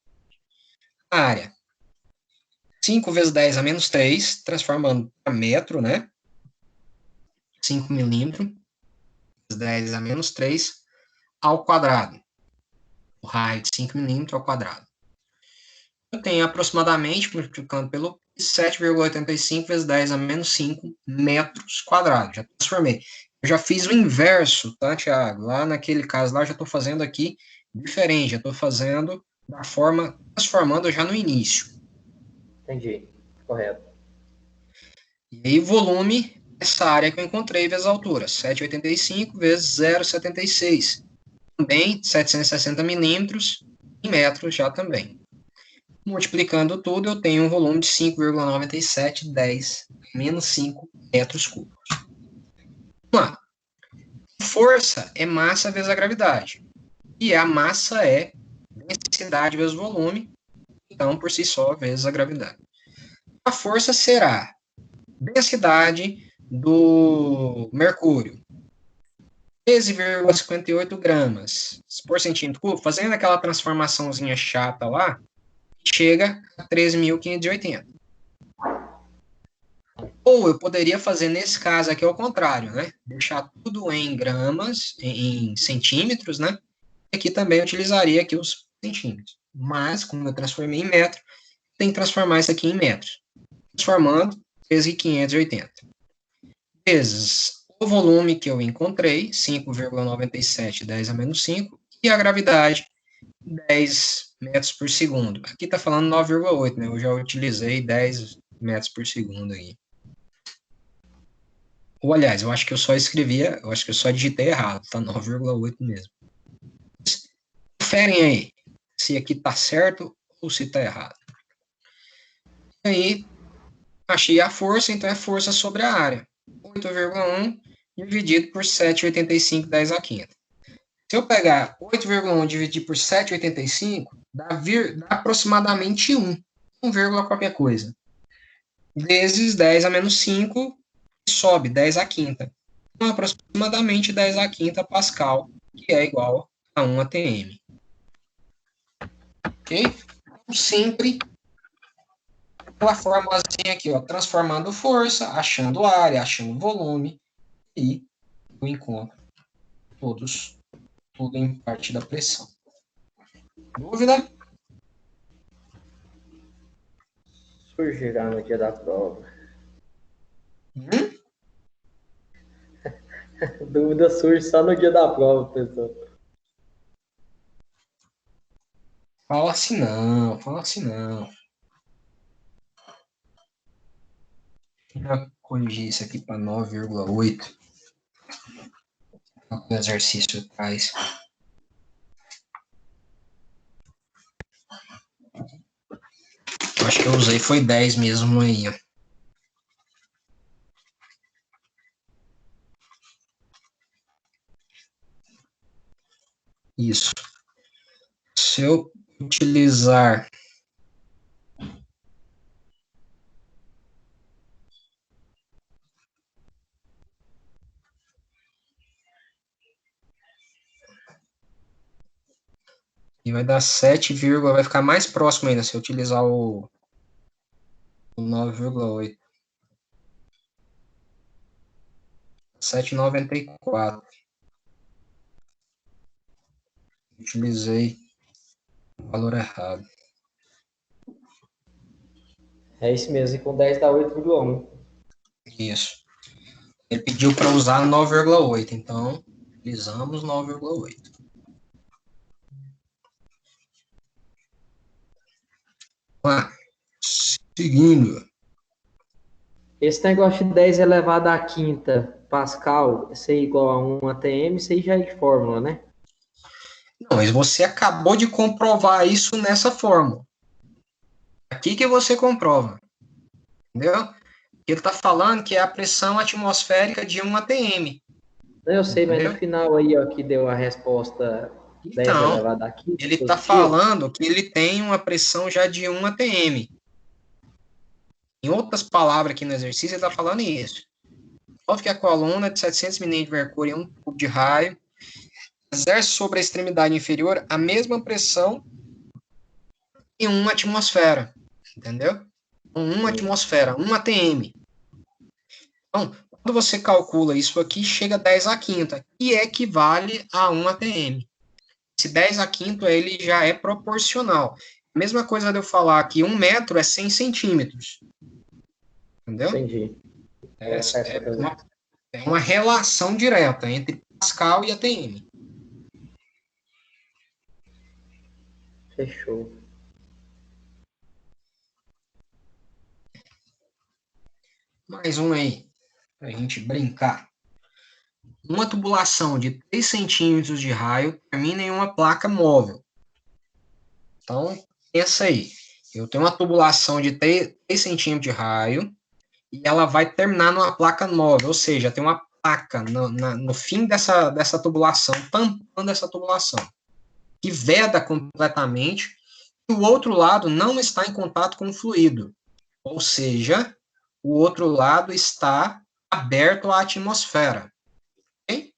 A área, 5 vezes 10 a menos 3, transformando para metro, né? 5 milímetros, 10 a menos 3, ao quadrado. O raio de 5 milímetros ao quadrado. Eu tenho aproximadamente, multiplicando pelo 7,85 vezes 10 a menos 5 metros quadrados. Já transformei. Eu já fiz o inverso, tá, Thiago? Lá naquele caso lá, eu já estou fazendo aqui diferente. Já estou fazendo da forma, transformando já no início. Entendi. Correto. E aí, o volume, essa área que eu encontrei, vezes a altura. 7,85 vezes 0,76. Também 760 milímetros em metros já também. Multiplicando tudo, eu tenho um volume de 5,9710 menos 5 metros cúbicos. Vamos lá. Força é massa vezes a gravidade. E a massa é densidade vezes volume. Então, por si só, vezes a gravidade. A força será densidade do mercúrio. 13,58 gramas por centímetro cúbico. Fazendo aquela transformaçãozinha chata lá, chega a 13.580. Ou eu poderia fazer nesse caso aqui ao contrário, né? Deixar tudo em gramas, em centímetros, né? E aqui também eu utilizaria aqui os centímetros. Mas, como eu transformei em metro, tem que transformar isso aqui em metros. Transformando, 13.580. Vezes o volume que eu encontrei, 5,97, 10 a menos 5, e a gravidade, 10 metros por segundo. Aqui está falando 9,8, né? Eu já utilizei 10 metros por segundo aí. Ou, aliás, eu acho que eu só digitei errado, tá 9,8 mesmo. Conferem aí se aqui tá certo ou se tá errado. E aí, achei a força, então é força sobre a área. 8,1 dividido por 7,85, 10 a quinta. Se eu pegar 8,1 dividido por 7,85, dá aproximadamente 1. 1, qualquer coisa. Vezes 10 a menos 5, sobe 10 a quinta. Então, aproximadamente 10 a quinta Pascal, que é igual a 1 atm. Ok? Então, sempre aquela formulazinha aqui, ó, transformando força, achando área, achando volume, e eu encontro tudo em parte da pressão. Dúvida? Surgirá no dia da prova. Dúvida surge só no dia da prova, pessoal. Fala assim não, fala assim não. Já corrigi isso aqui para 9,8. O exercício traz. Acho que eu usei foi 10 mesmo aí, ó. Isso. Se eu utilizar e vai dar 7, vai ficar mais próximo ainda se eu utilizar o 9,8. 7,94. Utilizei o valor errado. É isso mesmo, e com 10 dá 8,1. Isso. Ele pediu para usar 9,8, então utilizamos 9,8. Vamos lá. Seguindo. Esse negócio de 10 elevado à quinta Pascal ser igual a 1 atm, isso aí já é de fórmula, né? Não, mas você acabou de comprovar isso nessa fórmula. Aqui que você comprova. Entendeu? Ele está falando que é a pressão atmosférica de 1 atm. Eu sei, mas Entendeu? no final aí, ó, que deu a resposta 10 Então, elevado à quinta. ele está positivo. falando que ele tem uma pressão já de 1 atm. Em outras palavras aqui no exercício, ele está falando isso. Prove que a coluna de 700 milímetros de mercúrio em um tubo de raio exerce sobre a extremidade inferior a mesma pressão em uma atmosfera. Entendeu? Uma atmosfera, 1 atm. Então, quando você calcula isso aqui, chega a 10 a quinta, que equivale a 1 atm. Esse 10 a quinto, ele já é proporcional. Mesma coisa de eu falar que 1 metro é 100 centímetros. Entendeu? Entendi. É uma relação direta entre Pascal e ATM. Fechou. Mais um aí, para a gente brincar. Uma tubulação de 3 centímetros de raio termina em uma placa móvel. Então, pensa aí. Eu tenho uma tubulação de 3 centímetros de raio e ela vai terminar numa placa móvel, ou seja, tem uma placa no fim dessa tubulação, tampando essa tubulação, que veda completamente, e o outro lado não está em contato com o fluido, ou seja, o outro lado está aberto à atmosfera. Okay?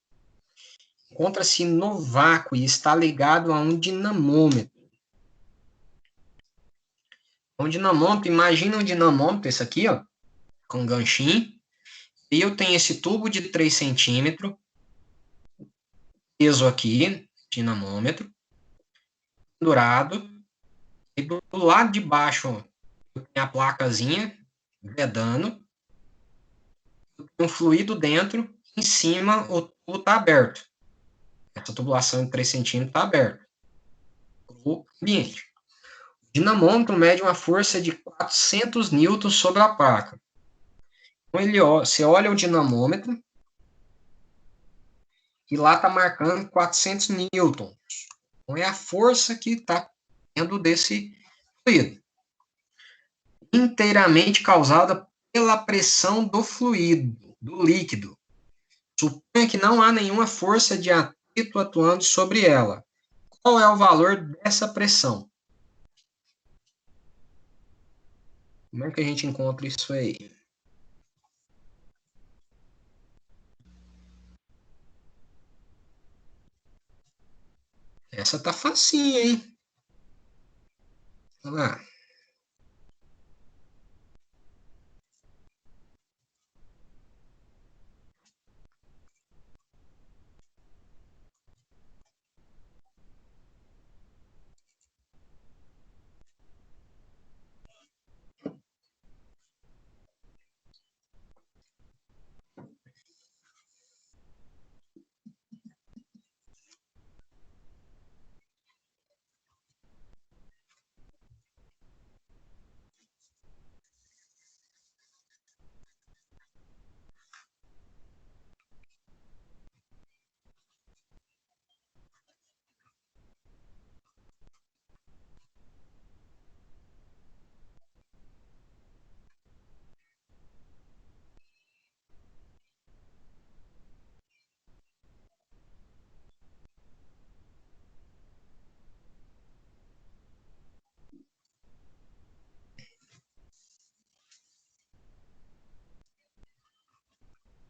Encontra-se no vácuo e está ligado a um dinamômetro. Um dinamômetro, imagina um dinamômetro, esse aqui, ó, com ganchinho, e eu tenho esse tubo de 3 centímetros, peso aqui, dinamômetro, pendurado, e do lado de baixo tem a placazinha vedando, tem um fluido dentro, em cima o tubo está aberto. Essa tubulação de 3 centímetros está aberta para o ambiente. O dinamômetro mede uma força de 400 newtons sobre a placa. Então, você olha o dinamômetro e lá está marcando 400 newtons. Então, é a força que está tendo desse fluido. Inteiramente causada pela pressão do fluido, do líquido. Suponha que não há nenhuma força de atrito atuando sobre ela. Qual é o valor dessa pressão? Como é que a gente encontra isso aí? Essa tá facinha, hein? Olha lá.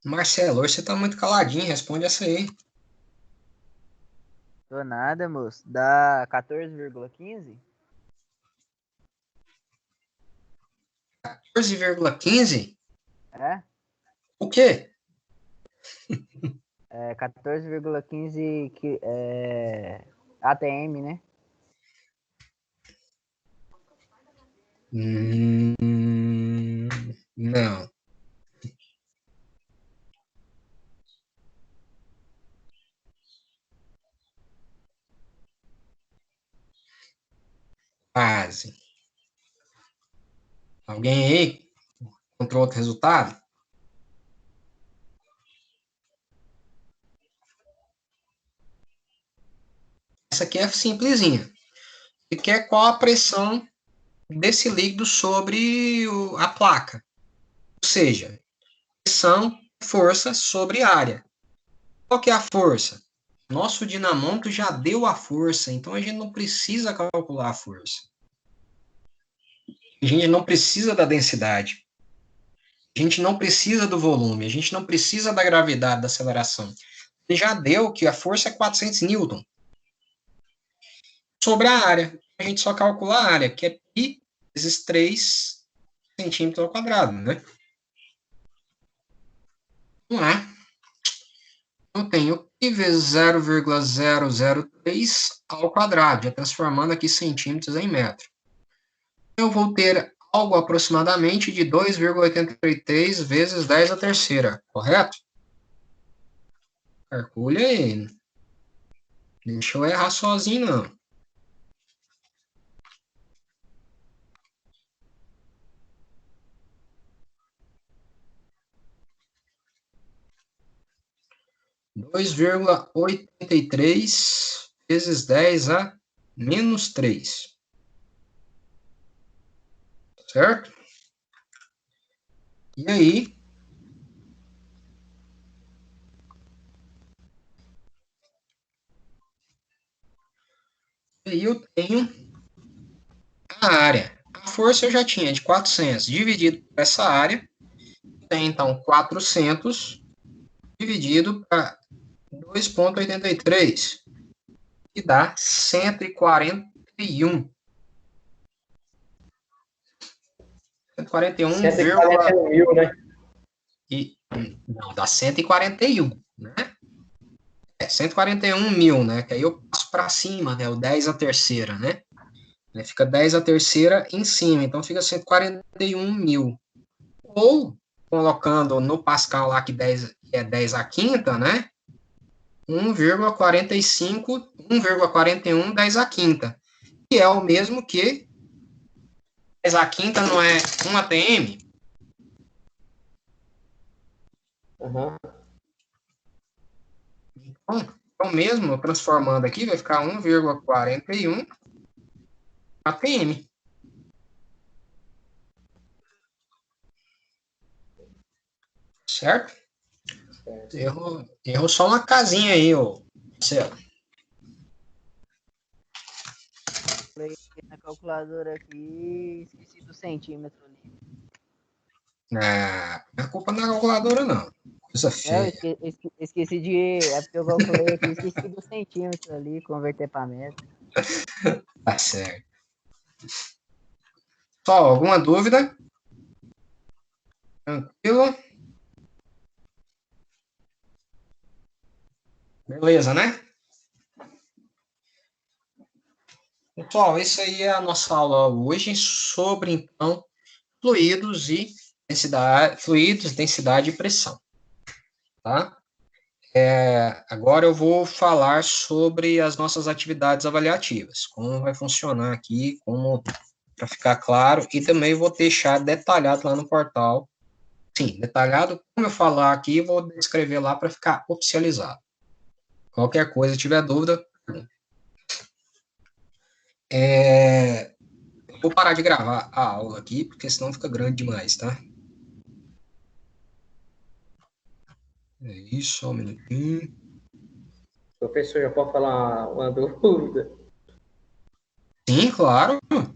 Marcelo, hoje você tá muito caladinho, responde essa aí. Tô nada, moço. Dá 14,15? 14,15? É? O quê? É 14,15 ATM, né? Não. Quase. Alguém aí encontrou outro resultado? Essa aqui é simplesinha. Você quer qual a pressão desse líquido sobre a placa? Ou seja, pressão, força sobre área. Qual que é a força? Nosso dinamômetro já deu a força, então a gente não precisa calcular a força. A gente não precisa da densidade. A gente não precisa do volume, a gente não precisa da gravidade da aceleração. Ele já deu que a força é 400 newton. Sobre a área, a gente só calcula a área, que é π vezes 3 centímetros ao quadrado, né? Vamos lá. Eu tenho π vezes 0,003 ao quadrado, já transformando aqui centímetros em metro. Eu vou ter algo aproximadamente de 2,83 vezes 10 à terceira, correto? Calcule aí. Deixa eu errar sozinho, não. Dois vírgula 83 vezes 10 a menos 3. Certo? E aí, eu tenho a área. A força eu já tinha de 400 dividido por essa área. Tem, então, 400 dividido para 2,83, que dá 141. 141 mil, né? Não, dá 141, né? 141 mil, né? Que aí eu passo para cima, né? O 10 à terceira, né? Fica 10 à terceira em cima, então fica 141 mil. Ou, colocando no Pascal lá, que é 10 à quinta, né? 1,45, 1,41, 10 à quinta. Que é o mesmo que 10 à quinta não é 1 ATM? Uhum. Então, mesmo transformando aqui, vai ficar 1,41 ATM. Certo? Errou só uma casinha aí, ô Marcelo. Na calculadora aqui, esqueci do centímetro ali. Não é culpa da calculadora, não. Coisa Eu feia. esqueci de. É porque eu calculei aqui, esqueci do centímetro ali, converter para metro. Tá certo. Só alguma dúvida? Tranquilo? Beleza, né? Pessoal, isso aí é a nossa aula hoje sobre, então, fluidos, densidade e pressão. Tá? Agora eu vou falar sobre as nossas atividades avaliativas, como vai funcionar aqui, como para ficar claro, e também vou deixar detalhado lá no portal. Sim, detalhado, como eu falar aqui, vou descrever lá para ficar oficializado. Qualquer coisa, tiver dúvida, vou parar de gravar a aula aqui, porque senão fica grande demais, tá? É isso, só um minutinho. Professor, já pode falar uma dúvida? Sim, claro.